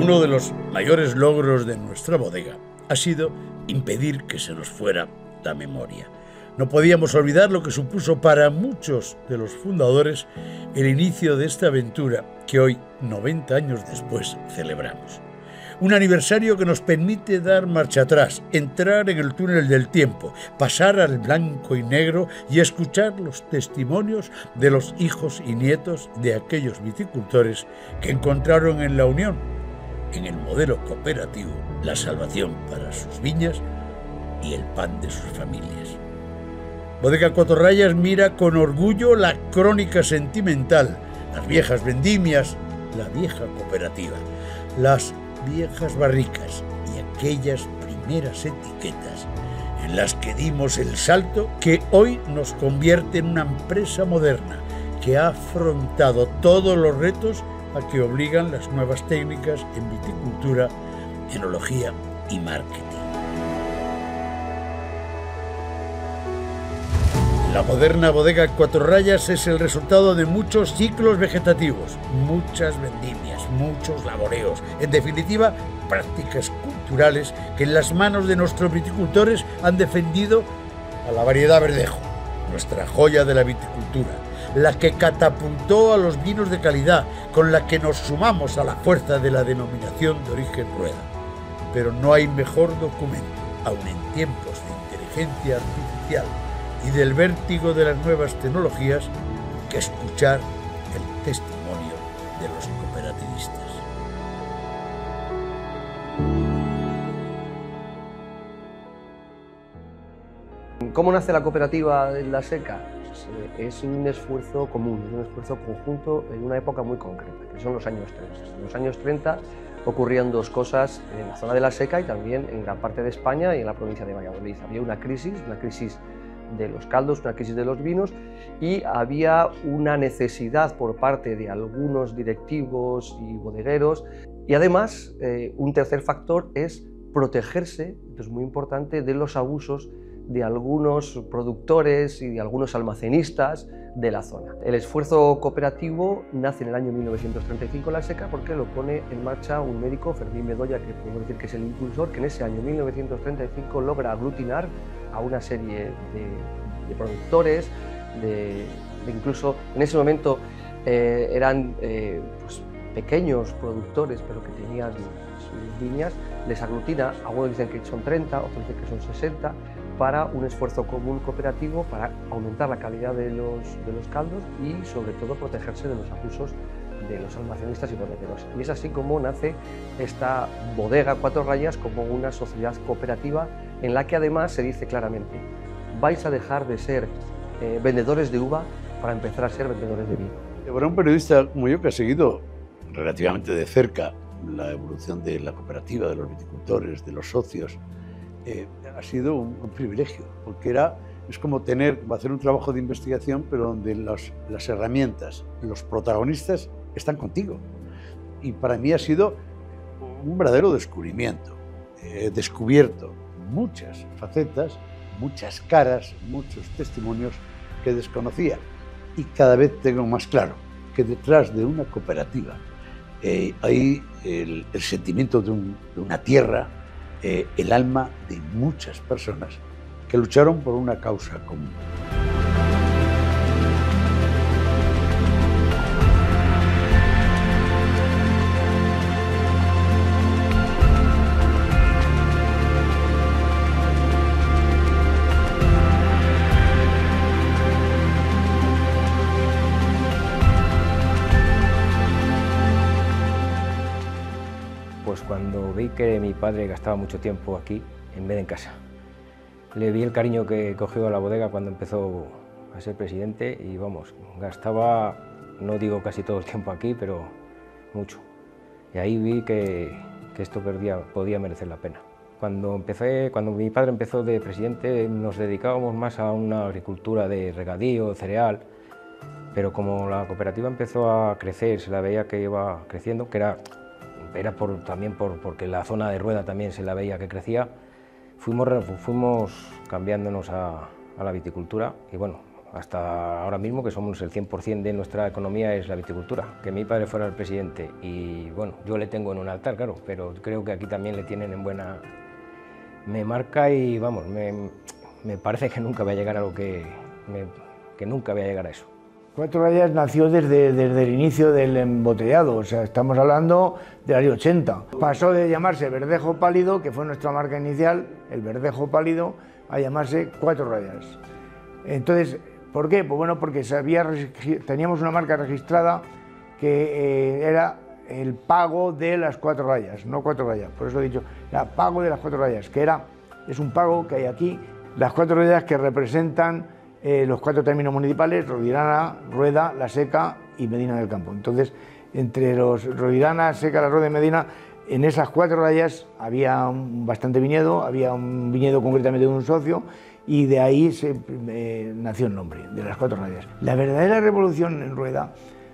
Uno de los mayores logros de nuestra bodega ha sido impedir que se nos fuera la memoria. No podíamos olvidar lo que supuso para muchos de los fundadores el inicio de esta aventura que hoy, 90 años después, celebramos. Un aniversario que nos permite dar marcha atrás, entrar en el túnel del tiempo, pasar al blanco y negro y escuchar los testimonios de los hijos y nietos de aquellos viticultores que encontraron en la unión, en el modelo cooperativo, la salvación para sus viñas y el pan de sus familias. Bodega Cuatro Rayas mira con orgullo la crónica sentimental, las viejas vendimias, la vieja cooperativa, las viejas barricas y aquellas primeras etiquetas en las que dimos el salto que hoy nos convierte en una empresa moderna que ha afrontado todos los retos a que obligan las nuevas técnicas en viticultura, enología y marketing. La moderna bodega Cuatro Rayas es el resultado de muchos ciclos vegetativos, muchas vendimias, muchos laboreos, en definitiva, prácticas culturales que en las manos de nuestros viticultores han defendido a la variedad Verdejo, nuestra joya de la viticultura, la que catapultó a los vinos de calidad, con la que nos sumamos a la fuerza de la denominación de origen Rueda. Pero no hay mejor documento, aun en tiempos de inteligencia artificial y del vértigo de las nuevas tecnologías, que escuchar el testimonio de los cooperativistas. ¿Cómo nace la cooperativa de La Seca? Es un esfuerzo común, es un esfuerzo conjunto en una época muy concreta, que son los años 30. En los años 30 ocurrían dos cosas en la zona de La Seca y también en gran parte de España y en la provincia de Valladolid. Había una crisis de los caldos, una crisis de los vinos, y había una necesidad por parte de algunos directivos y bodegueros, y además un tercer factor es protegerse, esto es muy importante, de los abusos de algunos productores y de algunos almacenistas de la zona. El esfuerzo cooperativo nace en el año 1935 en La Seca porque lo pone en marcha un médico, Fermín Bedoya, que podemos decir que es el impulsor, que en ese año 1935 logra aglutinar a una serie de productores, incluso en ese momento eran pues, pequeños productores, pero que tenían sus viñas, les aglutina, algunos dicen que son 30, otros dicen que son 60, para un esfuerzo común cooperativo para aumentar la calidad de los caldos y sobre todo protegerse de los abusos de los almacenistas y bodegueros. Y es así como nace esta bodega Cuatro Rayas como una sociedad cooperativa en la que además se dice claramente: vais a dejar de ser vendedores de uva para empezar a ser vendedores de vino. Para un periodista como yo, que ha seguido relativamente de cerca la evolución de la cooperativa, de los viticultores, de los socios, ha sido un privilegio, porque es como hacer un trabajo de investigación, pero donde las herramientas, los protagonistas están contigo. Y para mí ha sido un verdadero descubrimiento. He descubierto muchas facetas, muchas caras, muchos testimonios que desconocía. Y cada vez tengo más claro que detrás de una cooperativa hay el sentimiento de una tierra, el alma de muchas personas que lucharon por una causa común. Pues cuando vi que mi padre gastaba mucho tiempo aquí en vez de en casa, le vi el cariño que cogió a la bodega cuando empezó a ser presidente y vamos, gastaba, no digo casi todo el tiempo aquí, pero mucho. Y ahí vi que esto podía merecer la pena. Cuando mi padre empezó de presidente, nos dedicábamos más a una agricultura de regadío, cereal, pero como la cooperativa empezó a crecer, se la veía que iba creciendo, que era también porque la zona de Rueda también se la veía que crecía, fuimos cambiándonos a la viticultura y bueno, hasta ahora mismo, que somos el 100% de nuestra economía es la viticultura. Que mi padre fuera el presidente y bueno, yo le tengo en un altar, claro, pero creo que aquí también le tienen en buena... Me marca y vamos, me parece que nunca voy a llegar a lo que nunca voy a llegar a eso. Cuatro Rayas nació desde el inicio del embotellado, o sea, estamos hablando del año 80. Pasó de llamarse Verdejo Pálido, que fue nuestra marca inicial, el Verdejo Pálido, a llamarse Cuatro Rayas. Entonces, ¿por qué? Pues bueno, porque teníamos una marca registrada que era el pago de las 4 rayas, no 4 rayas, por eso he dicho, era pago de las 4 rayas, que es un pago que hay aquí, las 4 rayas que representan los 4 términos municipales, Rovirana, Rueda, La Seca y Medina del Campo. Entonces, entre los Rovirana, Seca, La Rueda y Medina, en esas 4 rayas había bastante viñedo, había un viñedo concretamente de un socio, y de ahí nació el nombre, de las 4 rayas. La verdadera revolución en Rueda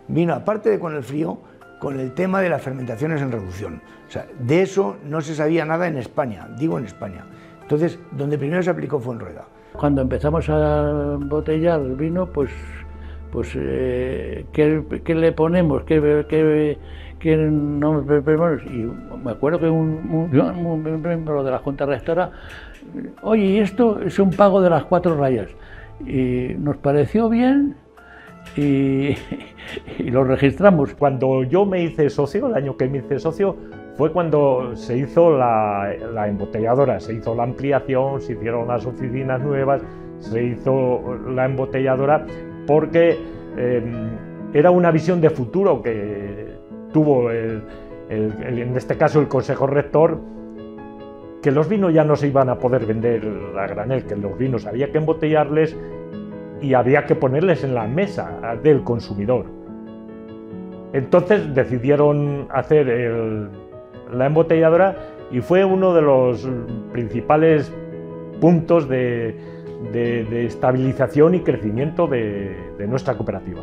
vino, aparte de con el frío, con el tema de las fermentaciones en reducción. O sea, de eso no se sabía nada en España, digo en España. Entonces, donde primero se aplicó fue en Rueda. Cuando empezamos a embotellar el vino, pues ¿qué le ponemos? ¿Qué nombre ponemos? Y me acuerdo que un miembro de la Junta Rectora, oye, y esto es un pago de las 4 rayas. Y nos pareció bien y lo registramos. Cuando yo me hice socio, el año que me hice socio, fue cuando se hizo la embotelladora, se hizo la ampliación, se hicieron las oficinas nuevas, se hizo la embotelladora, porque era una visión de futuro que tuvo en este caso el Consejo Rector, que los vinos ya no se iban a poder vender a granel, que los vinos había que embotellarles y había que ponerles en la mesa del consumidor. Entonces decidieron hacer la embotelladora y fue uno de los principales puntos de estabilización y crecimiento de nuestra cooperativa.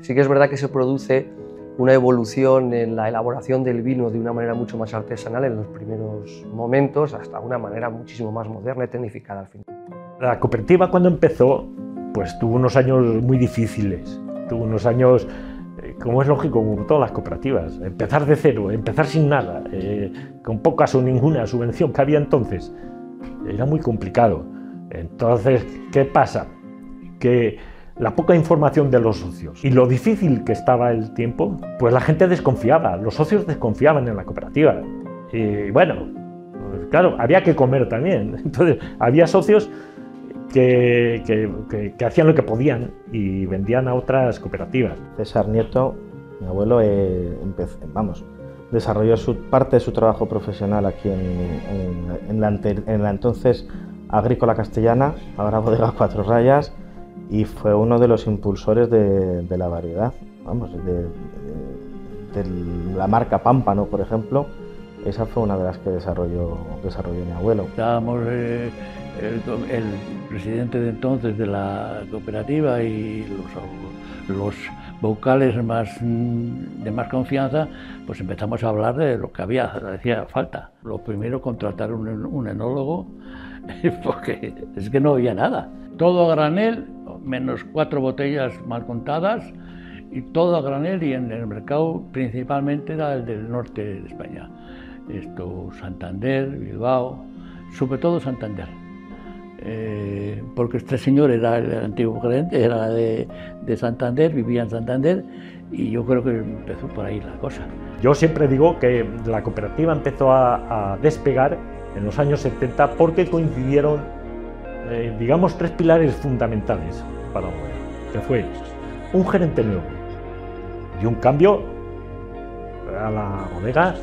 Sí que es verdad que se produce una evolución en la elaboración del vino de una manera mucho más artesanal en los primeros momentos, hasta una manera muchísimo más moderna y tecnificada al final. La cooperativa, cuando empezó, pues tuvo unos años muy difíciles, tuvo unos años, como es lógico, como todas las cooperativas, empezar de cero, empezar sin nada, con pocas o ninguna subvención que había entonces, era muy complicado. Entonces, ¿qué pasa? Que la poca información de los socios y lo difícil que estaba el tiempo, pues la gente desconfiaba, los socios desconfiaban en la cooperativa. Y bueno, pues claro, había que comer también. Entonces, había socios que hacían lo que podían y vendían a otras cooperativas. César Nieto, mi abuelo, desarrolló parte de su trabajo profesional aquí en la entonces Agrícola Castellana, ahora Bodega Cuatro Rayas, y fue uno de los impulsores de la variedad, de la marca Pámpano, por ejemplo. Esa fue una de las que desarrolló mi abuelo. Estábamos el presidente de entonces de la cooperativa y los vocales de más confianza, pues empezamos a hablar de lo que hacía falta. Lo primero, contratar un enólogo, porque es que no había nada. Todo a granel, menos 4 botellas mal contadas, y todo a granel, y en el mercado principalmente era el del norte de España. Santander, Bilbao, sobre todo Santander. Porque este señor era el antiguo gerente, era de Santander, vivía en Santander, y yo creo que empezó por ahí la cosa. Yo siempre digo que la cooperativa empezó a despegar en los años 70 porque coincidieron, digamos, 3 pilares fundamentales para la bodega, que fue un gerente nuevo y un cambio a la bodega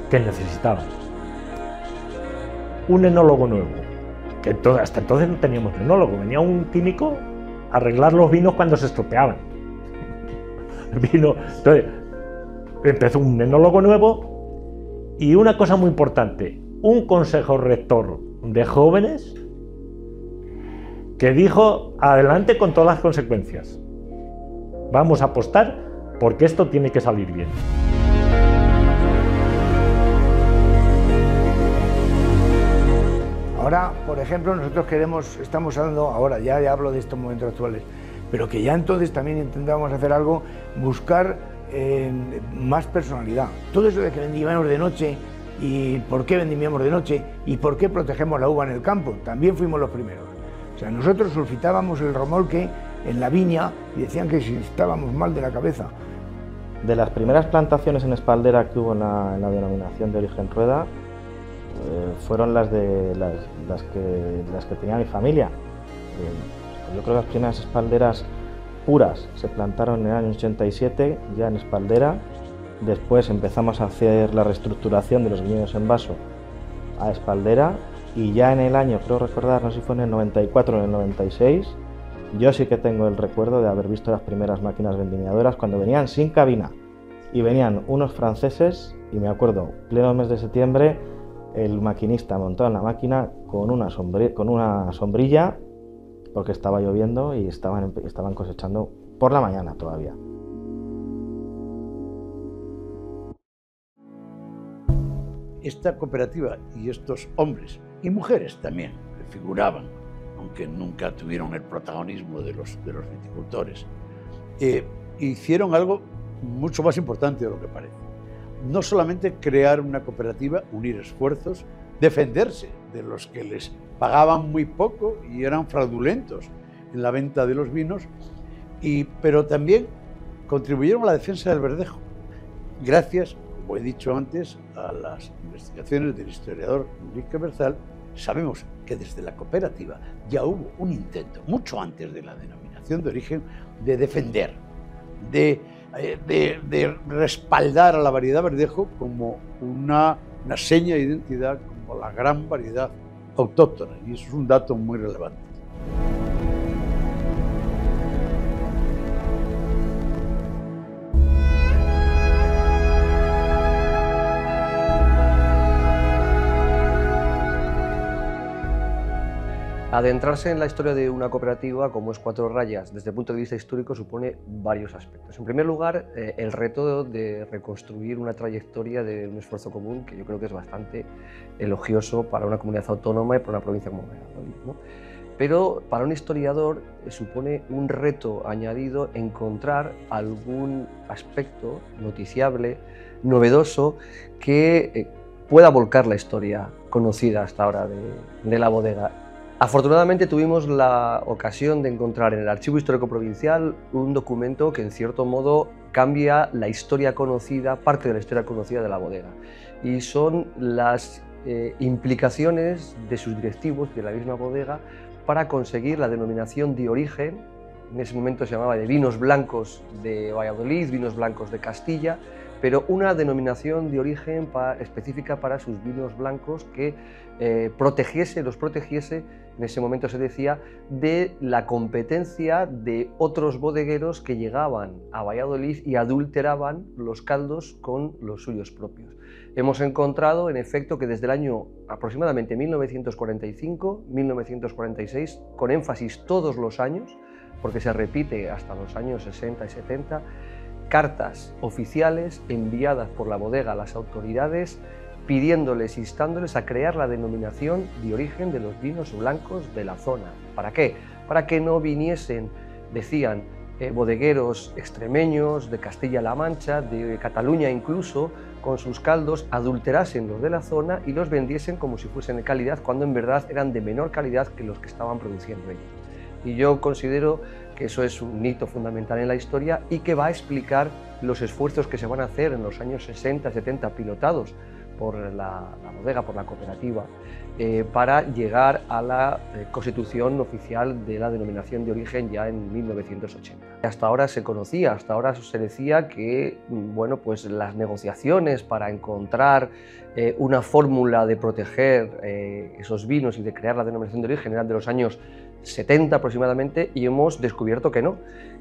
que necesitaba, un enólogo nuevo, que hasta entonces no teníamos enólogo, venía un químico a arreglar los vinos cuando se estropeaban. Entonces empezó un enólogo nuevo y una cosa muy importante, un consejo rector de jóvenes que dijo: adelante con todas las consecuencias, vamos a apostar porque esto tiene que salir bien. por ejemplo, nosotros estamos hablando ahora, ya hablo de estos momentos actuales, pero que ya entonces también intentábamos hacer algo, buscar más personalidad. Todo eso de que vendíamos de noche, y por qué vendíamos de noche, y por qué protegemos la uva en el campo, también fuimos los primeros. O sea, nosotros sulfitábamos el romolque en la viña y decían que si estábamos mal de la cabeza. De las primeras plantaciones en espaldera que hubo en la denominación de origen Rueda, fueron las que tenía mi familia. Yo creo que las primeras espalderas puras se plantaron en el año 87, ya en espaldera. Después empezamos a hacer la reestructuración de los viñedos en vaso a espaldera, y ya en el año, creo recordar, no sé si fue en el 94 o en el 96, yo sí que tengo el recuerdo de haber visto las primeras máquinas vendimiadoras cuando venían sin cabina, y venían unos franceses, y me acuerdo, pleno mes de septiembre, el maquinista montado en la máquina con una sombrilla, porque estaba lloviendo y estaban cosechando por la mañana todavía. Esta cooperativa y estos hombres y mujeres también que figuraban, aunque nunca tuvieron el protagonismo de los viticultores, hicieron algo mucho más importante de lo que parece. No solamente crear una cooperativa, unir esfuerzos, defenderse de los que les pagaban muy poco y eran fraudulentos en la venta de los vinos, pero también contribuyeron a la defensa del verdejo, gracias, como he dicho antes, a las investigaciones del historiador Enrique Berzal. Sabemos que desde la cooperativa ya hubo un intento, mucho antes de la denominación de origen, de defender, de respaldar a la variedad verdejo como una seña de identidad, como la gran variedad autóctona, y eso es un dato muy relevante. Adentrarse en la historia de una cooperativa como es Cuatro Rayas, desde el punto de vista histórico, supone varios aspectos. En primer lugar, el reto de reconstruir una trayectoria de un esfuerzo común, que yo creo que es bastante elogioso para una comunidad autónoma y para una provincia como Valladolid, ¿no? Pero para un historiador supone un reto añadido encontrar algún aspecto noticiable, novedoso, que pueda volcar la historia conocida hasta ahora de la bodega. Afortunadamente tuvimos la ocasión de encontrar en el Archivo Histórico Provincial un documento que en cierto modo cambia la historia conocida, parte de la historia conocida de la bodega, y son las implicaciones de sus directivos de la misma bodega para conseguir la denominación de origen. En ese momento se llamaba de vinos blancos de Valladolid, vinos blancos de Castilla, pero una denominación de origen específica para sus vinos blancos que los protegiese, en ese momento se decía, de la competencia de otros bodegueros que llegaban a Valladolid y adulteraban los caldos con los suyos propios. Hemos encontrado, en efecto, que desde el año aproximadamente 1945-1946, con énfasis todos los años, porque se repite hasta los años 60 y 70, cartas oficiales enviadas por la bodega a las autoridades pidiéndoles, instándoles a crear la denominación de origen de los vinos blancos de la zona. ¿Para qué? Para que no viniesen, decían, bodegueros extremeños de Castilla-La Mancha, de Cataluña incluso, con sus caldos, adulterasen los de la zona y los vendiesen como si fuesen de calidad, cuando en verdad eran de menor calidad que los que estaban produciendo ellos. Y yo considero que eso es un hito fundamental en la historia y que va a explicar los esfuerzos que se van a hacer en los años 60-70, pilotados por la bodega, por la cooperativa, para llegar a la constitución oficial de la denominación de origen ya en 1980. Hasta ahora se conocía, hasta ahora se decía que bueno, pues las negociaciones para encontrar una fórmula de proteger esos vinos y de crear la denominación de origen eran de los años 70 aproximadamente, y hemos descubierto que no,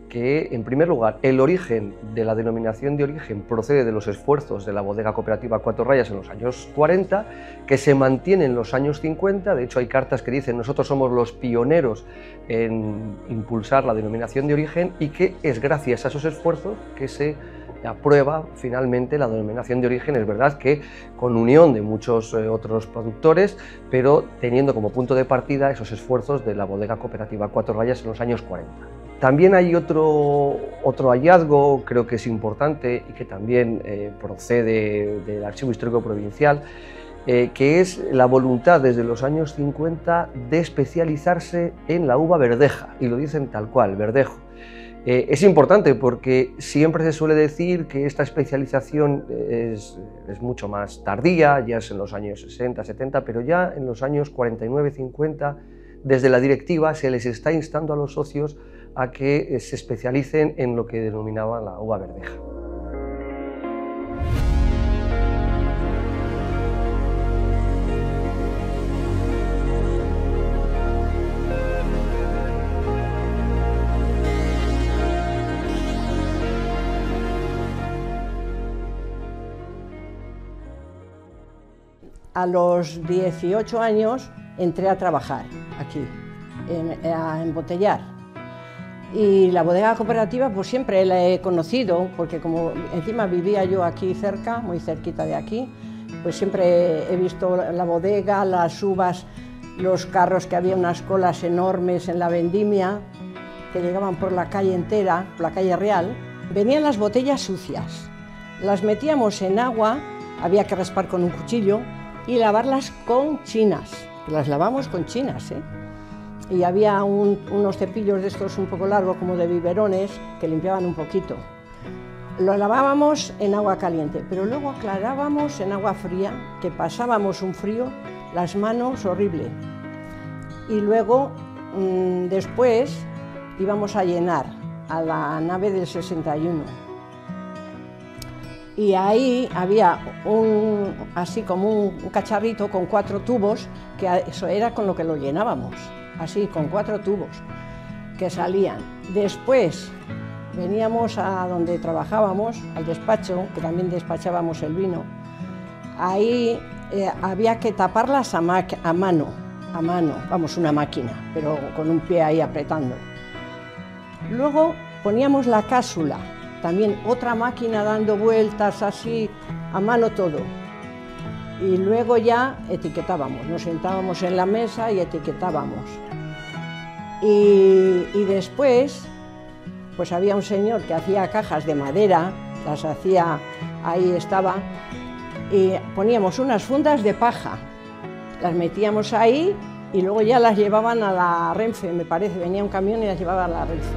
que en primer lugar el origen de la denominación de origen procede de los esfuerzos de la bodega cooperativa Cuatro Rayas en los años 40, que se mantiene en los años 50, de hecho hay cartas que dicen nosotros somos los pioneros en impulsar la denominación de origen, y que es gracias a esos esfuerzos que se aprueba finalmente la denominación de origen. Es verdad que con unión de muchos otros productores, pero teniendo como punto de partida esos esfuerzos de la bodega cooperativa Cuatro Rayas en los años 40. También hay otro hallazgo, creo que es importante y que también procede del Archivo Histórico Provincial, que es la voluntad desde los años 50 de especializarse en la uva verdeja, y lo dicen tal cual, verdejo. Es importante porque siempre se suele decir que esta especialización es mucho más tardía, ya es en los años 60, 70, pero ya en los años 49, 50, desde la directiva se les está instando a los socios a que se especialicen en lo que denominaban la uva verdeja. A los 18 años entré a trabajar aquí, a embotellar. Y la bodega cooperativa pues siempre la he conocido, porque como encima vivía yo aquí cerca, muy cerquita de aquí, pues siempre he visto la bodega, las uvas, los carros, que había unas colas enormes en la vendimia, que llegaban por la calle entera, por la calle Real. Venían las botellas sucias, las metíamos en agua, había que raspar con un cuchillo, y lavarlas con chinas, que las lavamos con chinas, ¿eh? Y había unos cepillos de estos un poco largos, como de biberones, que limpiaban un poquito. Lo lavábamos en agua caliente, pero luego aclarábamos en agua fría, que pasábamos un frío, las manos horrible. Y luego, después, íbamos a llenar a la nave del 61. Y ahí había así como un cacharrito con 4 tubos, que eso era con lo que lo llenábamos, así con 4 tubos que salían. Después veníamos a donde trabajábamos, al despacho, que también despachábamos el vino. Ahí había que taparlas a mano, vamos, una máquina, pero con un pie ahí apretando. Luego poníamos la cápsula, también otra máquina dando vueltas así, a mano todo. Y luego ya etiquetábamos, nos sentábamos en la mesa y etiquetábamos. Y después, pues había un señor que hacía cajas de madera, las hacía, ahí estaba, y poníamos unas fundas de paja, las metíamos ahí y luego ya las llevaban a la Renfe, me parece, venía un camión y las llevaba a la Renfe.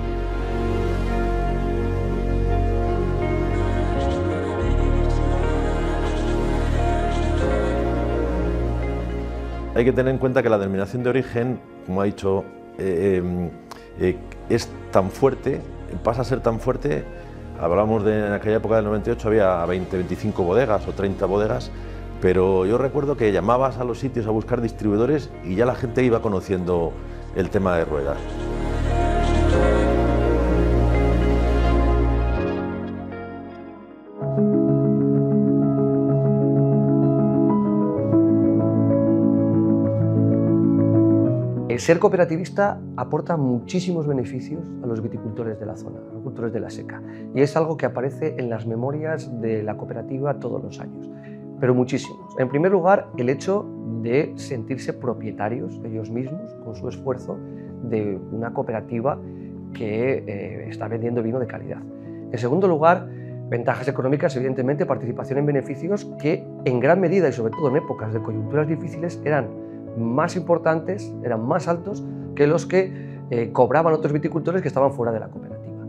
Hay que tener en cuenta que la denominación de origen, como ha dicho, es tan fuerte, pasa a ser tan fuerte. Hablamos de en aquella época del 98 había 20, 25 bodegas o 30 bodegas, pero yo recuerdo que llamabas a los sitios a buscar distribuidores y ya la gente iba conociendo el tema de Rueda. Ser cooperativista aporta muchísimos beneficios a los viticultores de la zona, a los viticultores de la Seca, y es algo que aparece en las memorias de la cooperativa todos los años, pero muchísimos. En primer lugar, el hecho de sentirse propietarios ellos mismos, con su esfuerzo, de una cooperativa que está vendiendo vino de calidad. En segundo lugar, ventajas económicas, evidentemente, participación en beneficios que en gran medida y sobre todo en épocas de coyunturas difíciles eran más importantes, eran más altos que los que cobraban otros viticultores que estaban fuera de la cooperativa.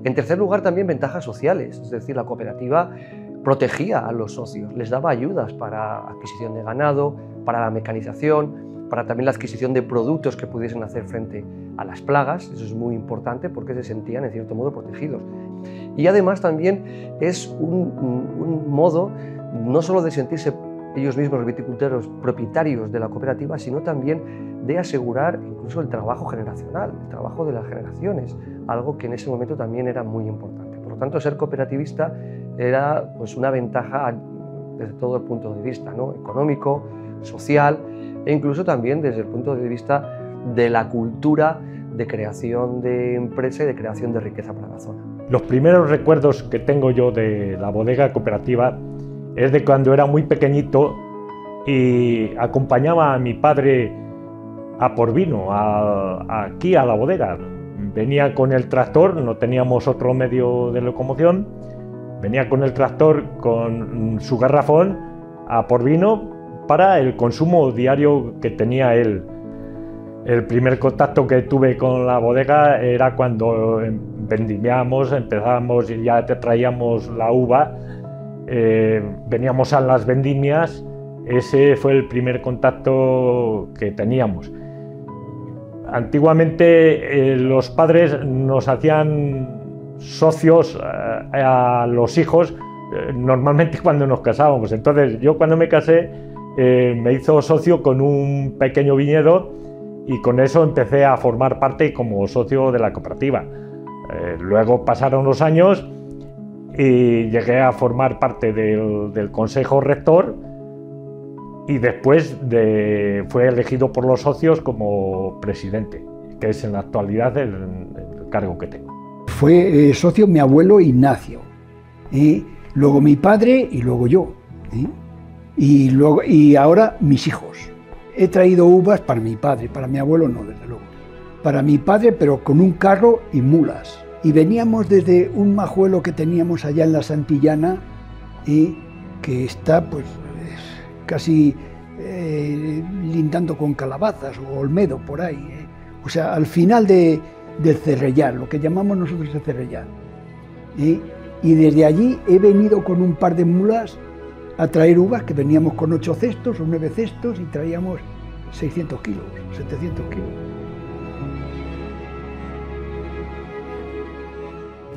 En tercer lugar, también ventajas sociales, es decir, la cooperativa protegía a los socios, les daba ayudas para adquisición de ganado, para la mecanización, para también la adquisición de productos que pudiesen hacer frente a las plagas. Eso es muy importante porque se sentían en cierto modo protegidos. Y además también es un modo no solo de sentirse ellos mismos, los viticultores, propietarios de la cooperativa, sino también de asegurar incluso el trabajo generacional, el trabajo de las generaciones, algo que en ese momento también era muy importante. Por lo tanto, ser cooperativista era pues, una ventaja desde todo el punto de vista, ¿no? Económico, social e incluso también desde el punto de vista de la cultura de creación de empresa y de creación de riqueza para la zona. Los primeros recuerdos que tengo yo de la bodega cooperativa es de cuando era muy pequeñito y acompañaba a mi padre a por vino, aquí a la bodega. Venía con el tractor, no teníamos otro medio de locomoción, venía con el tractor con su garrafón a por vino para el consumo diario que tenía él. El primer contacto que tuve con la bodega era cuando vendimiamos, empezábamos y ya te traíamos la uva, veníamos a las vendimias, ese fue el primer contacto que teníamos. Antiguamente los padres nos hacían socios a los hijos, normalmente cuando nos casábamos. Entonces yo cuando me casé me hizo socio con un pequeño viñedo y con eso empecé a formar parte como socio de la cooperativa. Luego pasaron los años y llegué a formar parte del consejo rector y después fue elegido por los socios como presidente, que es en la actualidad el cargo que tengo. Fue socio mi abuelo Ignacio, luego mi padre y luego yo, y ahora mis hijos. He traído uvas para mi padre, para mi abuelo no, desde luego. Para mi padre, pero con un carro y mulas. Y veníamos desde un majuelo que teníamos allá en la Santillana, que está pues casi lindando con Calabazas o Olmedo, por ahí. O sea, al final del Cerrellal, lo que llamamos nosotros el Cerrellal. Y desde allí he venido con un par de mulas a traer uvas, que veníamos con 8 cestos o 9 cestos y traíamos 600 kilos, 700 kilos.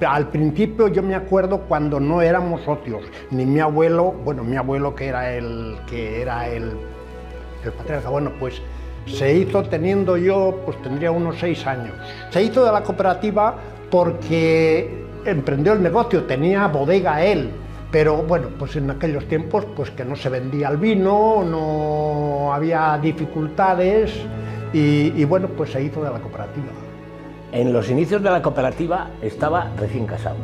Al principio yo me acuerdo cuando no éramos socios, ni mi abuelo, bueno, mi abuelo que era el patriarca, bueno, pues se hizo teniendo yo, pues tendría unos 6 años. Se hizo de la cooperativa porque emprendió el negocio, tenía bodega él, pero bueno, pues en aquellos tiempos pues que no se vendía el vino, no había dificultades y bueno, pues se hizo de la cooperativa. En los inicios de la cooperativa estaba recién casado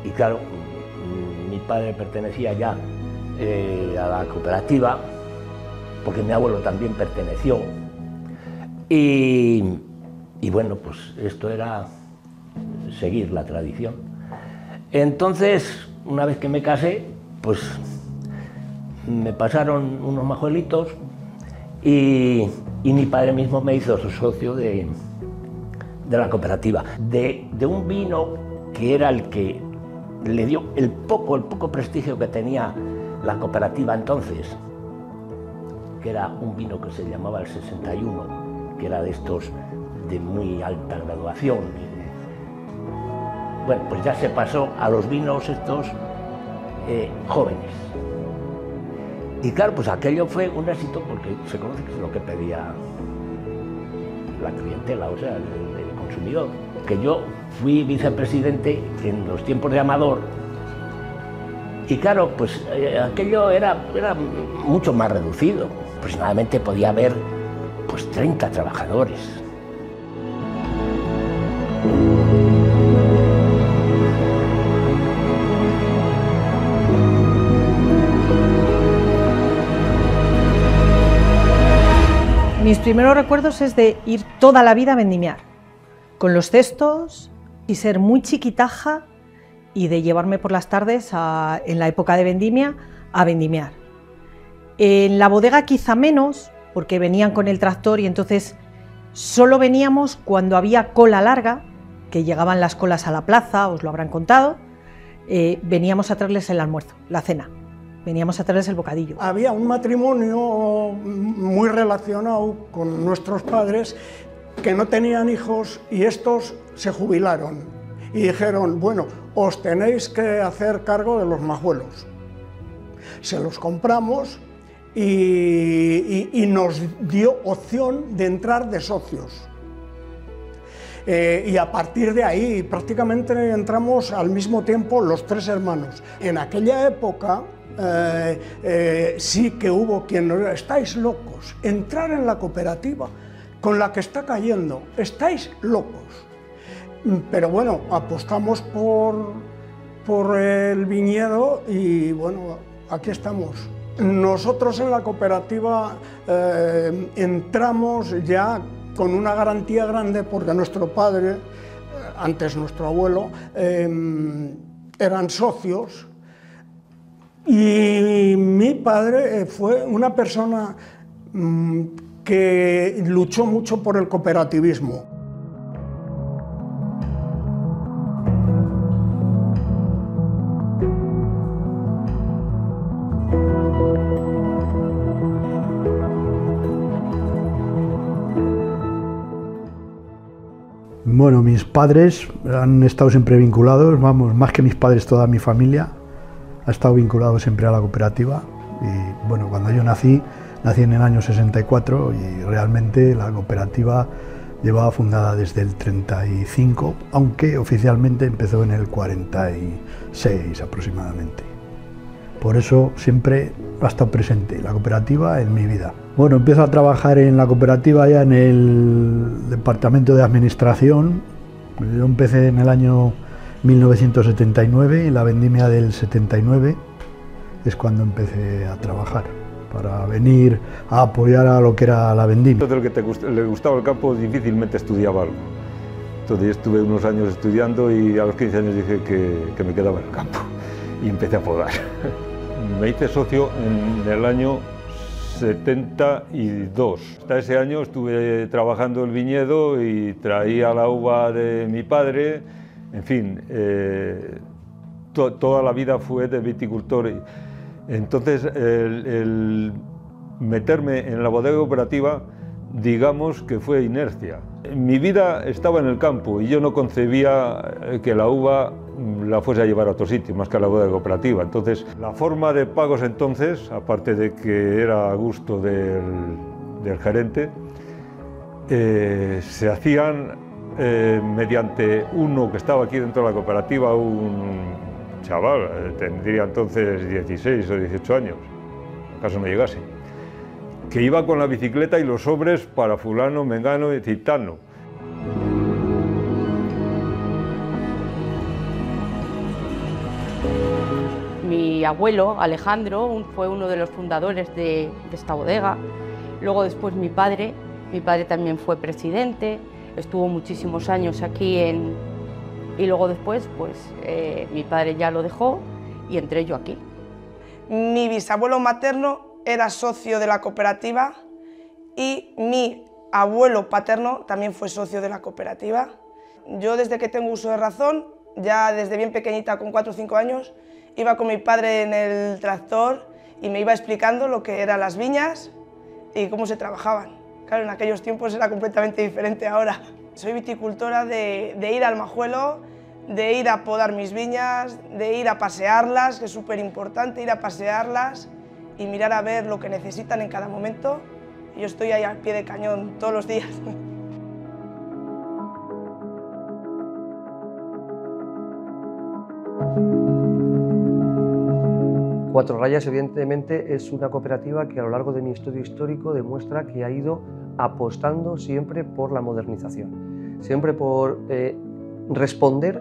y claro, mi padre pertenecía ya a la cooperativa porque mi abuelo también perteneció y bueno, pues esto era seguir la tradición. Entonces, una vez que me casé, pues me pasaron unos majuelitos y mi padre mismo me hizo su socio de la cooperativa, de un vino que era el que le dio el poco prestigio que tenía la cooperativa entonces, que era un vino que se llamaba el 61, que era de estos de muy alta graduación. Bueno, pues ya se pasó a los vinos estos jóvenes. Y claro, pues aquello fue un éxito porque se conoce que es lo que pedía la clientela, o sea, el consumidor. Que yo fui vicepresidente en los tiempos de Amador y claro, pues aquello era mucho más reducido. Aproximadamente podía haber pues 30 trabajadores. Mis primeros recuerdos es de ir toda la vida a vendimiar, con los cestos y ser muy chiquitaja y de llevarme por las tardes en la época de vendimia a vendimiar. En la bodega quizá menos, porque venían con el tractor y entonces solo veníamos cuando había cola larga, que llegaban las colas a la plaza, os lo habrán contado, veníamos a traerles el almuerzo, la cena. Veníamos a traerles el bocadillo. Había un matrimonio muy relacionado con nuestros padres que no tenían hijos y estos se jubilaron y dijeron, bueno, os tenéis que hacer cargo de los majuelos. Se los compramos y nos dio opción de entrar de socios. Y a partir de ahí prácticamente entramos al mismo tiempo los 3 hermanos. En aquella época sí que hubo quien nos dijo, estáis locos, entrar en la cooperativa con la que está cayendo, estáis locos. pero bueno, apostamos por el viñedo y bueno, aquí estamos. Nosotros en la cooperativa entramos ya con una garantía grande porque nuestro padre, antes nuestro abuelo, eran socios y mi padre fue una persona que luchó mucho por el cooperativismo. Bueno, mis padres han estado siempre vinculados, vamos, más que mis padres, toda mi familia ha estado vinculado siempre a la cooperativa. Y bueno, cuando yo nací en el año 64 y realmente la cooperativa llevaba fundada desde el 35, aunque oficialmente empezó en el 46 aproximadamente. Por eso siempre ha estado presente la cooperativa en mi vida. Bueno, empiezo a trabajar en la cooperativa ya en el departamento de administración. Yo empecé en el año 1979, en la vendimia del 79 es cuando empecé a trabajar, para venir a apoyar a lo que era la vendimia. Todo el que le gustaba el campo difícilmente estudiaba algo. Entonces yo estuve unos años estudiando y a los 15 años dije que me quedaba en el campo y empecé a podar. Me hice socio en el año 72. Hasta ese año estuve trabajando el viñedo y traía la uva de mi padre. En fin, toda la vida fue de viticultor. Entonces, el meterme en la bodega cooperativa, digamos que fue inercia. Mi vida estaba en el campo y yo no concebía que la uva la fuese a llevar a otro sitio, más que a la bodega cooperativa. Entonces, la forma de pagos entonces, aparte de que era a gusto del gerente, se hacían mediante uno que estaba aquí dentro de la cooperativa, un chaval, tendría entonces 16 o 18 años, acaso no llegase, que iba con la bicicleta y los sobres para fulano, mengano y citano. Mi abuelo, Alejandro, fue uno de los fundadores de esta bodega. Luego después mi padre también fue presidente, estuvo muchísimos años aquí y luego después pues mi padre ya lo dejó y entré yo aquí. Mi bisabuelo materno era socio de la cooperativa y mi abuelo paterno también fue socio de la cooperativa. Yo desde que tengo uso de razón, ya desde bien pequeñita, con 4 o 5 años, iba con mi padre en el tractor y me iba explicando lo que eran las viñas y cómo se trabajaban. Claro, en aquellos tiempos era completamente diferente ahora. Soy viticultora de ir al majuelo, de ir a podar mis viñas, de ir a pasearlas, que es súper importante ir a pasearlas y mirar a ver lo que necesitan en cada momento. Yo estoy ahí al pie de cañón todos los días. Cuatro Rayas, evidentemente, es una cooperativa que a lo largo de mi estudio histórico demuestra que ha ido apostando siempre por la modernización, siempre por responder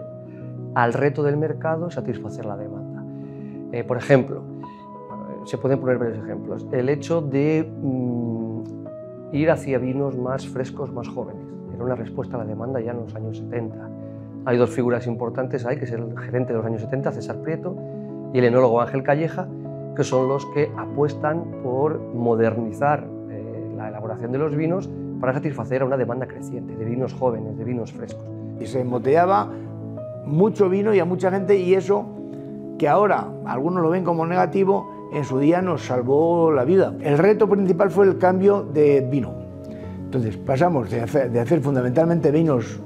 al reto del mercado y satisfacer la demanda. Por ejemplo, se pueden poner varios ejemplos. El hecho de ir hacia vinos más frescos, más jóvenes. Era una respuesta a la demanda ya en los años 70. Hay dos figuras importantes ahí, que es el gerente de los años 70, César Prieto, y el enólogo Ángel Calleja, que son los que apuestan por modernizar la elaboración de los vinos para satisfacer a una demanda creciente de vinos jóvenes, de vinos frescos. Y se embotellaba mucho vino y a mucha gente, y eso, que ahora algunos lo ven como negativo, en su día nos salvó la vida. El reto principal fue el cambio de vino. Entonces pasamos de hacer fundamentalmente vinos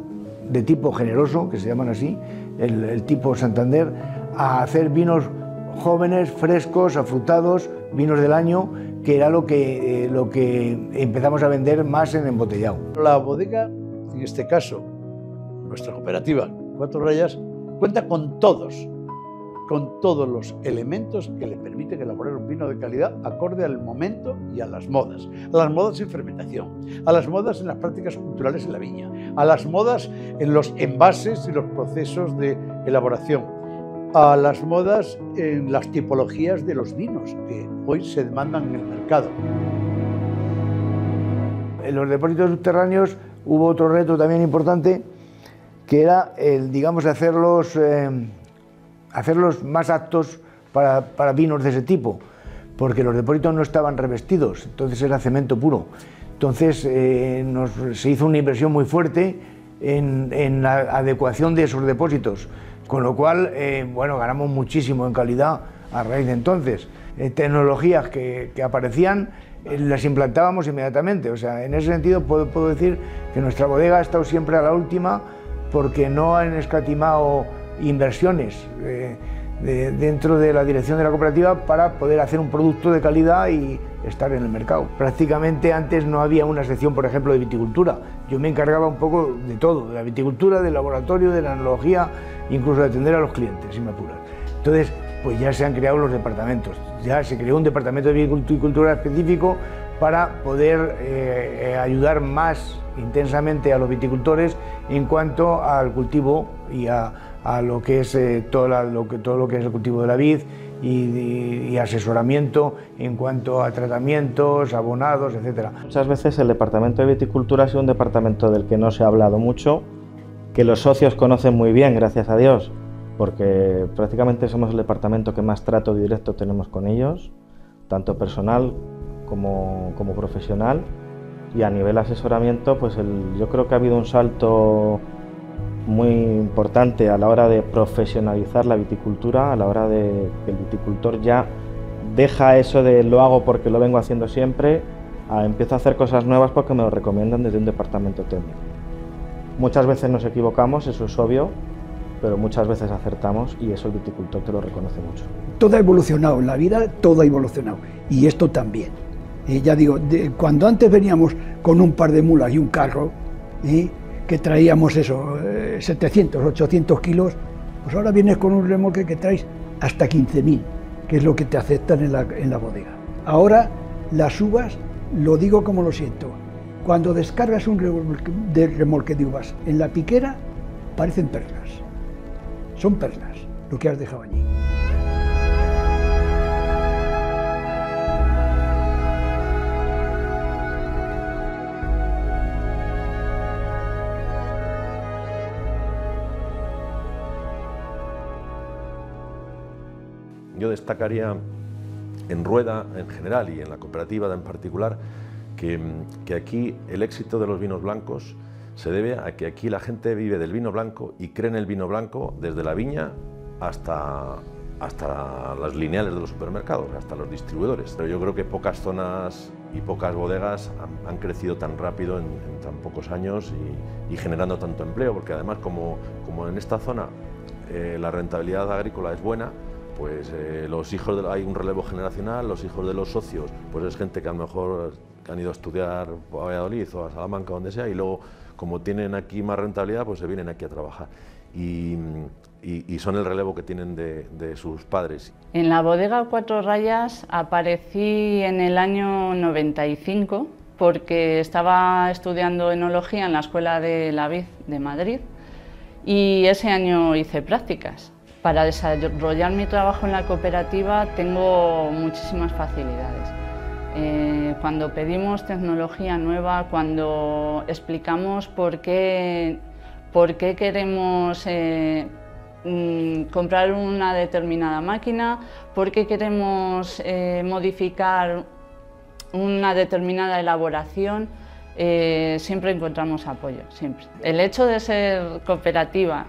de tipo generoso, que se llaman así, el tipo Santander, a hacer vinos jóvenes, frescos, afrutados, vinos del año, que era lo que empezamos a vender más en embotellado. La bodega, en este caso, nuestra cooperativa, Cuatro Rayas, cuenta con todos con todos los elementos que le permiten elaborar un vino de calidad acorde al momento y a las modas en fermentación, a las modas en las prácticas culturales en la viña, a las modas en los envases y los procesos de elaboración, a las modas en las tipologías de los vinos que hoy se demandan en el mercado. En los depósitos subterráneos hubo otro reto también importante, que era digamos, hacerlos más aptos para vinos de ese tipo, porque los depósitos no estaban revestidos, entonces era cemento puro. Entonces se hizo una inversión muy fuerte en la adecuación de esos depósitos, con lo cual bueno, ganamos muchísimo en calidad a raíz de entonces. Tecnologías que aparecían las implantábamos inmediatamente, o sea, en ese sentido puedo decir que nuestra bodega ha estado siempre a la última, porque no han escatimado inversiones dentro de la dirección de la cooperativa para poder hacer un producto de calidad y estar en el mercado. Prácticamente antes no había una sección, por ejemplo, de viticultura. Yo me encargaba un poco de todo, de la viticultura, del laboratorio, de la enología, incluso de atender a los clientes, si me apuras. Entonces, pues ya se han creado los departamentos. Ya se creó un departamento de viticultura específico para poder ayudar más intensamente a los viticultores en cuanto al cultivo y a lo que es todo lo que es el cultivo de la vid y asesoramiento en cuanto a tratamientos, abonados, etc. Muchas veces el departamento de viticultura ha sido un departamento del que no se ha hablado mucho, que los socios conocen muy bien, gracias a Dios, porque prácticamente somos el departamento que más trato directo tenemos con ellos, tanto personal como profesional, y a nivel asesoramiento, pues yo creo que ha habido un salto muy importante a la hora de profesionalizar la viticultura, a la hora de que el viticultor ya deja eso de lo hago porque lo vengo haciendo siempre, empiezo a hacer cosas nuevas porque me lo recomiendan desde un departamento técnico. Muchas veces nos equivocamos, eso es obvio, pero muchas veces acertamos y eso el viticultor te lo reconoce mucho. Todo ha evolucionado, en la vida todo ha evolucionado y esto también. Ya digo, cuando antes veníamos con un par de mulas y un carro, que traíamos eso, 700, 800 kilos, pues ahora vienes con un remolque que traes hasta 15.000, que es lo que te aceptan en la bodega. Ahora las uvas, lo digo como lo siento, cuando descargas un remolque de uvas en la piquera, parecen perlas, son perlas lo que has dejado allí. Yo destacaría en Rueda en general y en la cooperativa en particular que aquí el éxito de los vinos blancos se debe a que aquí la gente vive del vino blanco y cree en el vino blanco desde la viña hasta las lineales de los supermercados, hasta los distribuidores. Pero yo creo que pocas zonas y pocas bodegas han crecido tan rápido en tan pocos años y generando tanto empleo, porque además como en esta zona la rentabilidad agrícola es buena, pues hay un relevo generacional, los hijos de los socios, pues es gente que a lo mejor han ido a estudiar a Valladolid o a Salamanca, donde sea, y luego como tienen aquí más rentabilidad, pues se vienen aquí a trabajar. Y son el relevo que tienen de sus padres. En la bodega Cuatro Rayas aparecí en el año 95 porque estaba estudiando enología en la Escuela de la Vid de Madrid y ese año hice prácticas. Para desarrollar mi trabajo en la cooperativa tengo muchísimas facilidades. Cuando pedimos tecnología nueva, cuando explicamos por qué queremos comprar una determinada máquina, por qué queremos modificar una determinada elaboración, siempre encontramos apoyo, siempre. El hecho de ser cooperativa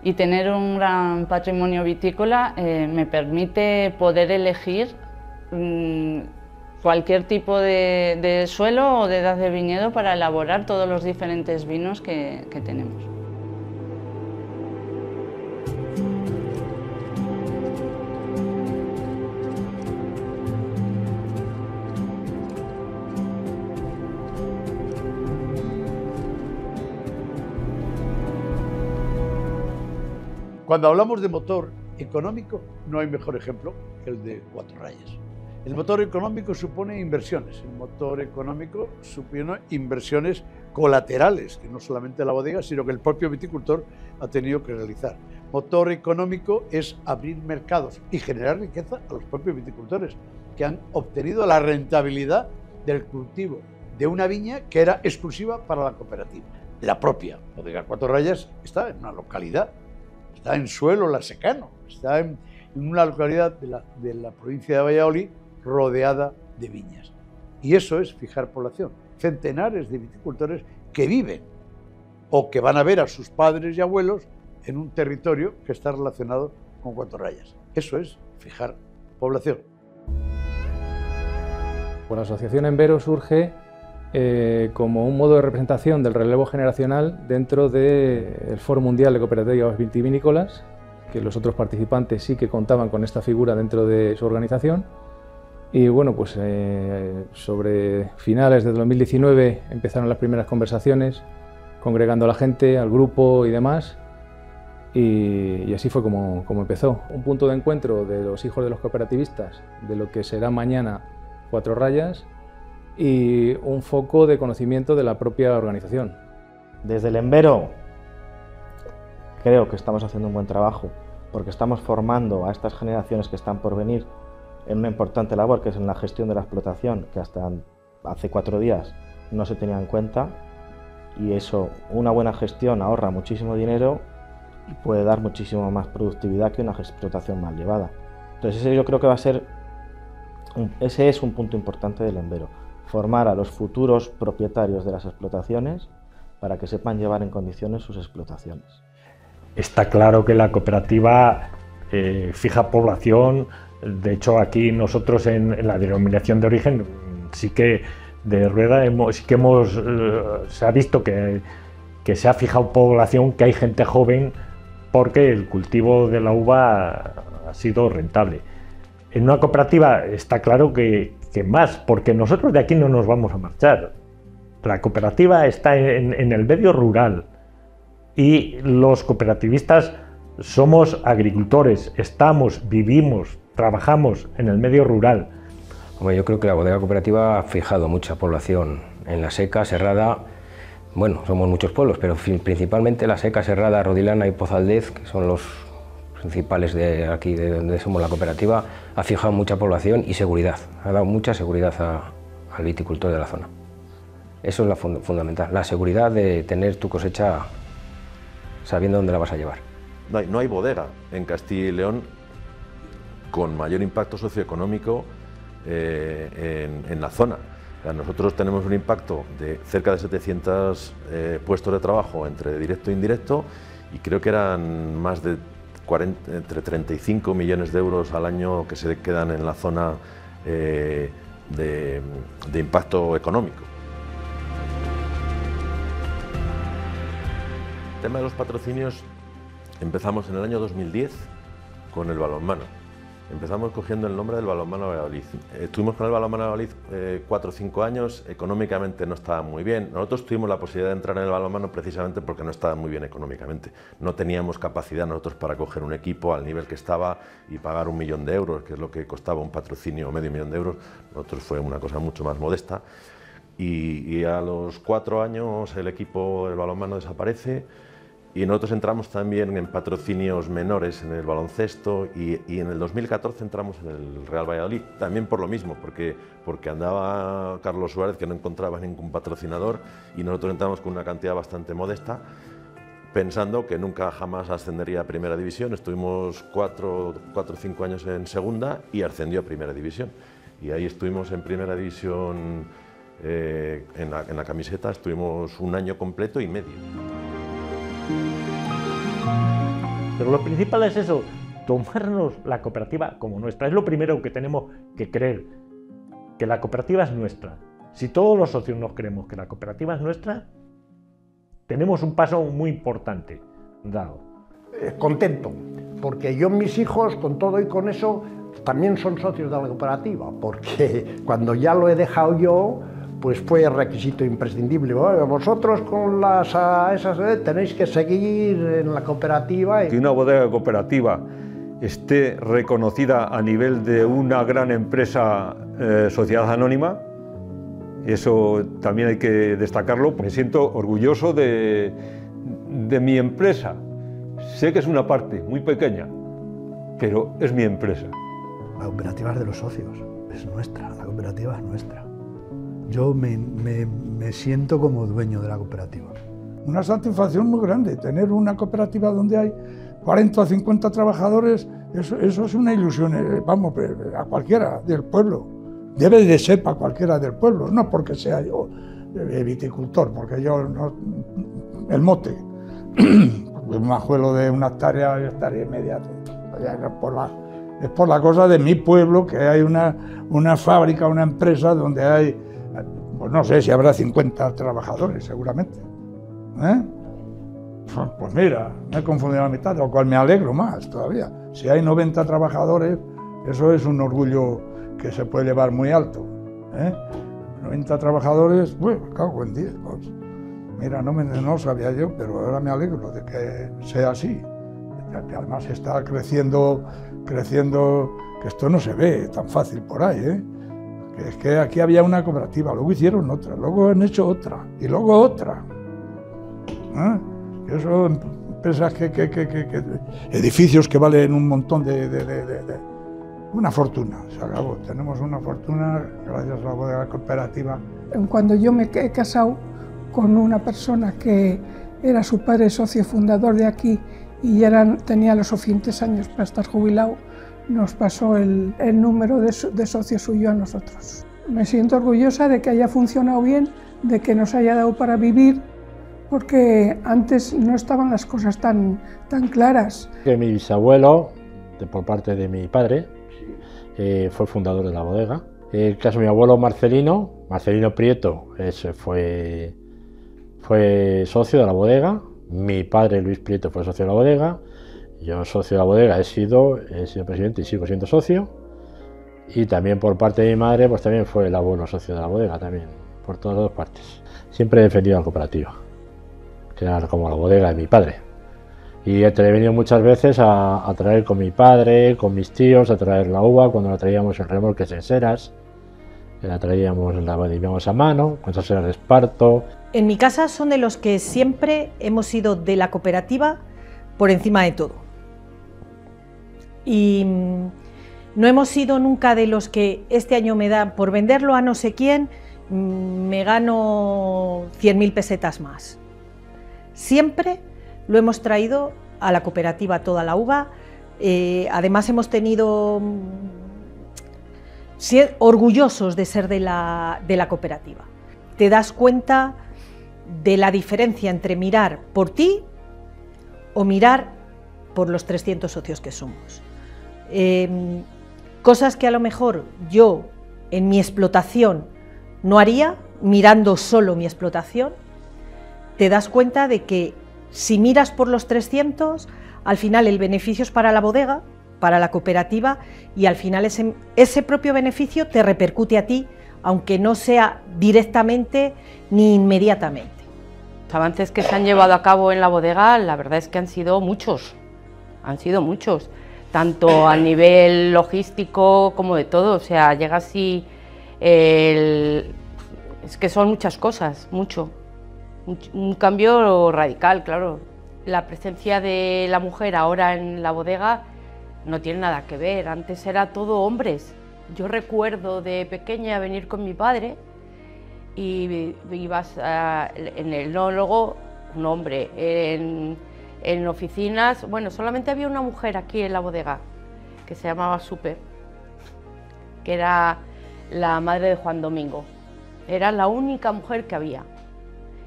y tener un gran patrimonio vitícola me permite poder elegir cualquier tipo de suelo o de edad de viñedo para elaborar todos los diferentes vinos que tenemos. Cuando hablamos de motor, económico no hay mejor ejemplo que el de Cuatro Rayas. El motor económico supone inversiones, el motor económico supone inversiones colaterales, que no solamente la bodega, sino que el propio viticultor ha tenido que realizar. Motor económico es abrir mercados y generar riqueza a los propios viticultores, que han obtenido la rentabilidad del cultivo de una viña que era exclusiva para la cooperativa. La propia bodega Cuatro Rayas está en una localidad, está en suelo lasecano, está en una localidad de la provincia de Valladolid rodeada de viñas. Y eso es fijar población. Centenares de viticultores que viven o que van a ver a sus padres y abuelos en un territorio que está relacionado con Cuatro Rayas. Eso es fijar población. Pues la asociación Envero surge como un modo de representación del relevo generacional dentro del Foro Mundial de Cooperativas Vitivinícolas, que los otros participantes sí que contaban con esta figura dentro de su organización. Y bueno, pues sobre finales de 2019 empezaron las primeras conversaciones, congregando a la gente, al grupo y demás, y así fue como empezó. Un punto de encuentro de los hijos de los cooperativistas, de lo que será mañana Cuatro Rayas, y un foco de conocimiento de la propia organización. Desde el Envero creo que estamos haciendo un buen trabajo, porque estamos formando a estas generaciones que están por venir en una importante labor, que es en la gestión de la explotación, que hasta hace 4 días no se tenía en cuenta, y eso, una buena gestión ahorra muchísimo dinero y puede dar muchísimo más productividad que una explotación mal llevada. Entonces ese yo creo que va a ser, ese es un punto importante del Envero, formar a los futuros propietarios de las explotaciones para que sepan llevar en condiciones sus explotaciones. Está claro que la cooperativa fija población. De hecho, aquí nosotros en la denominación de origen sí que de Rueda se ha visto que se ha fijado población, que hay gente joven, porque el cultivo de la uva ha sido rentable. En una cooperativa está claro que más, porque nosotros de aquí no nos vamos a marchar. La cooperativa está en el medio rural y los cooperativistas somos agricultores, vivimos, trabajamos en el medio rural. Hombre, yo creo que la bodega cooperativa ha fijado mucha población en la Seca, Serrada. Bueno, somos muchos pueblos, pero principalmente la Seca, Serrada, Rodilana y Pozaldez, que son los principales de aquí, de donde somos la cooperativa, ha fijado mucha población y seguridad. Ha dado mucha seguridad al viticultor de la zona. Eso es lo fundamental, la seguridad de tener tu cosecha sabiendo dónde la vas a llevar. No hay bodega en Castilla y León con mayor impacto socioeconómico en la zona. O sea, nosotros tenemos un impacto de cerca de 700 puestos de trabajo entre directo e indirecto, y creo que eran más de entre 35 millones de euros al año que se quedan en la zona de impacto económico. El tema de los patrocinios empezamos en el año 2010 con el balonmano. Empezamos cogiendo el nombre del Balonmano Valladolid. Estuvimos con el Balonmano Valladolid 4 o 5 años, económicamente no estaba muy bien. Nosotros tuvimos la posibilidad de entrar en el balonmano precisamente porque no estaba muy bien económicamente. No teníamos capacidad nosotros para coger un equipo al nivel que estaba y pagar 1 millón de euros, que es lo que costaba un patrocinio, medio millón de euros. Nosotros fue una cosa mucho más modesta. Y a los 4 años el equipo del balonmano desaparece. Y nosotros entramos también en patrocinios menores en el baloncesto, y en el 2014 entramos en el Real Valladolid, también por lo mismo, porque andaba Carlos Suárez, que no encontraba ningún patrocinador, y nosotros entramos con una cantidad bastante modesta, pensando que nunca jamás ascendería a Primera División. Estuvimos 4 o 5 años en Segunda y ascendió a Primera División. Y ahí estuvimos en Primera División, en la camiseta, estuvimos 1 año completo y medio. Pero lo principal es eso, tomarnos la cooperativa como nuestra. Es lo primero que tenemos que creer, que la cooperativa es nuestra. Si todos los socios nos creemos que la cooperativa es nuestra, tenemos un paso muy importante dado. Contento, porque yo, mis hijos, con todo y con eso, también son socios de la cooperativa, porque cuando ya lo he dejado yo, pues fue requisito imprescindible. Bueno, vosotros con esas tenéis que seguir en la cooperativa. Que una bodega cooperativa esté reconocida a nivel de una gran empresa, sociedad anónima. Eso también hay que destacarlo. Me siento orgulloso de mi empresa. Sé que es una parte muy pequeña, pero es mi empresa. La cooperativa es de los socios, es nuestra, la cooperativa es nuestra. Yo me siento como dueño de la cooperativa. Una satisfacción muy grande, tener una cooperativa donde hay 40 o 50 trabajadores, eso es una ilusión, vamos, a cualquiera del pueblo. Debe de ser para cualquiera del pueblo, no porque sea yo viticultor, porque yo no, el mote, un majuelo de una hectárea y media, es por la cosa de mi pueblo, que hay una fábrica, una empresa donde hay, pues no sé si habrá 50 trabajadores seguramente. Pues mira, me he confundido a la mitad, de lo cual me alegro más todavía. Si hay 90 trabajadores, eso es un orgullo que se puede llevar muy alto. 90 trabajadores, bueno, cago en 10. Pues, mira, no sabía yo, pero ahora me alegro de que sea así. Además está creciendo, que esto no se ve tan fácil por ahí, que es que aquí había una cooperativa, luego hicieron otra, luego han hecho otra, y luego otra. Eso, empresas edificios que valen un montón una fortuna, se acabó. Tenemos una fortuna gracias a la bodega cooperativa. Cuando yo me he casado con una persona que era su padre socio fundador de aquí y ya tenía los suficientes años para estar jubilado, nos pasó el número de socio suyo a nosotros. Me siento orgullosa de que haya funcionado bien, de que nos haya dado para vivir, porque antes no estaban las cosas tan claras. Mi bisabuelo, por parte de mi padre, fue fundador de la bodega. El caso de mi abuelo Marcelino Prieto, fue socio de la bodega. Mi padre Luis Prieto fue socio de la bodega. Yo socio de la bodega he sido presidente y sigo siendo socio. Y también por parte de mi madre, pues también fue el abuelo socio de la bodega, también, por todas las dos partes. Siempre he defendido la cooperativa, que era como la bodega de mi padre. Y he venido muchas veces a traer con mi padre, con mis tíos, a traer la uva cuando la traíamos en remolques en seras. La traíamos, la vendíamos a mano, con esas seras de esparto. En mi casa son de los que siempre hemos sido de la cooperativa por encima de todo. Y no hemos sido nunca de los que este año me dan, por venderlo a no sé quién, me gano 100.000 pesetas más. Siempre lo hemos traído a la cooperativa toda la uva. Además hemos tenido orgullosos de ser de la cooperativa. Te das cuenta de la diferencia entre mirar por ti o mirar por los 300 socios que somos. Cosas que a lo mejor yo en mi explotación no haría, mirando solo mi explotación, te das cuenta de que si miras por los 300, al final el beneficio es para la bodega, para la cooperativa, y al final ese propio beneficio te repercute a ti, aunque no sea directamente ni inmediatamente. Los avances que se han llevado a cabo en la bodega, la verdad es que han sido muchos, tanto a nivel logístico como de todo, o sea, llega así, es que son muchas cosas, un cambio radical, claro. La presencia de la mujer ahora en la bodega no tiene nada que ver, antes era todo hombres. Yo recuerdo de pequeña venir con mi padre y ibas en el enólogo, un hombre, en oficinas, bueno, solamente había una mujer aquí en la bodega que se llamaba Super, que era la madre de Juan Domingo, era la única mujer que había.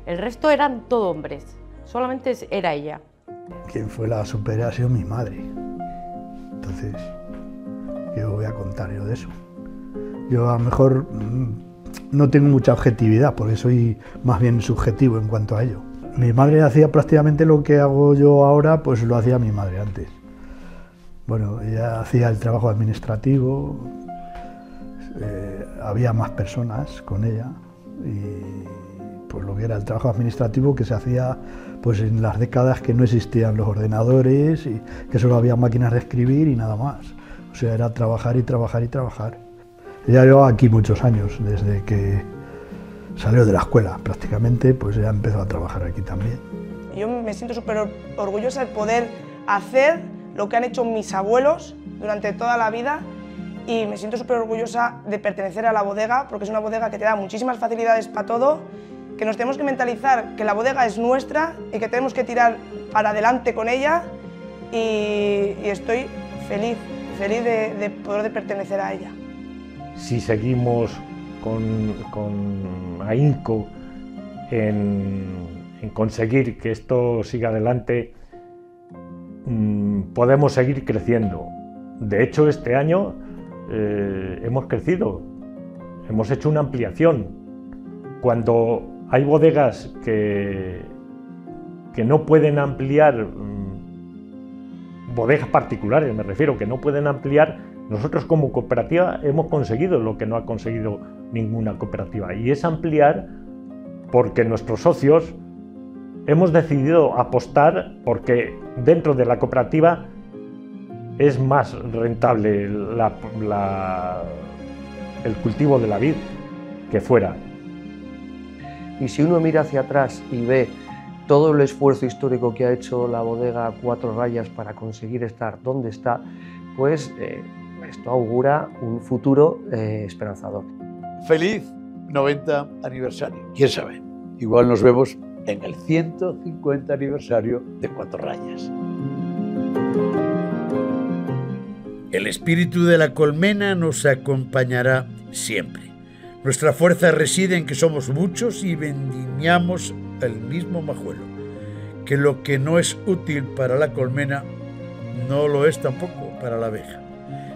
El resto eran todo hombres, solamente era ella. Quien fue la Super ha sido mi madre. Entonces, ¿qué voy a contar yo de eso? Yo a lo mejor no tengo mucha objetividad, porque soy más bien subjetivo en cuanto a ello. Mi madre hacía prácticamente lo que hago yo ahora, pues lo hacía mi madre antes. Bueno, ella hacía el trabajo administrativo, había más personas con ella y pues lo que era el trabajo administrativo que se hacía pues en las décadas que no existían los ordenadores y que solo había máquinas de escribir y nada más. O sea, era trabajar y trabajar y trabajar. Ella llevaba aquí muchos años, desde que salió de la escuela prácticamente, pues ya empezó a trabajar aquí también. Yo me siento súper orgullosa de poder hacer lo que han hecho mis abuelos durante toda la vida y me siento súper orgullosa de pertenecer a la bodega porque es una bodega que te da muchísimas facilidades para todo, que nos tenemos que mentalizar que la bodega es nuestra y que tenemos que tirar para adelante con ella y estoy feliz de poder pertenecer a ella. Si seguimos con ahínco en conseguir que esto siga adelante, podemos seguir creciendo. De hecho, este año hemos crecido, hemos hecho una ampliación. Cuando hay bodegas que no pueden ampliar, bodegas particulares me refiero, que no pueden ampliar, nosotros como cooperativa hemos conseguido lo que no ha conseguido ninguna cooperativa, y es ampliar porque nuestros socios hemos decidido apostar porque dentro de la cooperativa es más rentable el cultivo de la vid que fuera. Y si uno mira hacia atrás y ve todo el esfuerzo histórico que ha hecho la bodega Cuatro Rayas para conseguir estar donde está, pues esto augura un futuro esperanzador. Feliz 90 aniversario. ¿Quién sabe? Igual nos vemos en el 150 aniversario de Cuatro Rayas. El espíritu de la colmena nos acompañará siempre. Nuestra fuerza reside en que somos muchos y vendimiamos el mismo majuelo. Que lo que no es útil para la colmena no lo es tampoco para la abeja.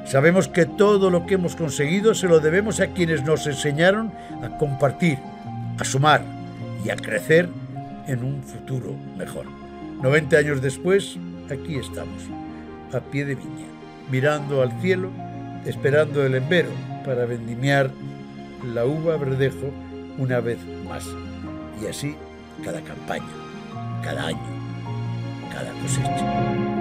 Sabemos que todo lo que hemos conseguido se lo debemos a quienes nos enseñaron a compartir, a sumar y a crecer en un futuro mejor. 90 años después, aquí estamos, a pie de viña, mirando al cielo, esperando el embero para vendimiar la uva verdejo una vez más. Y así cada campaña, cada año, cada cosecha.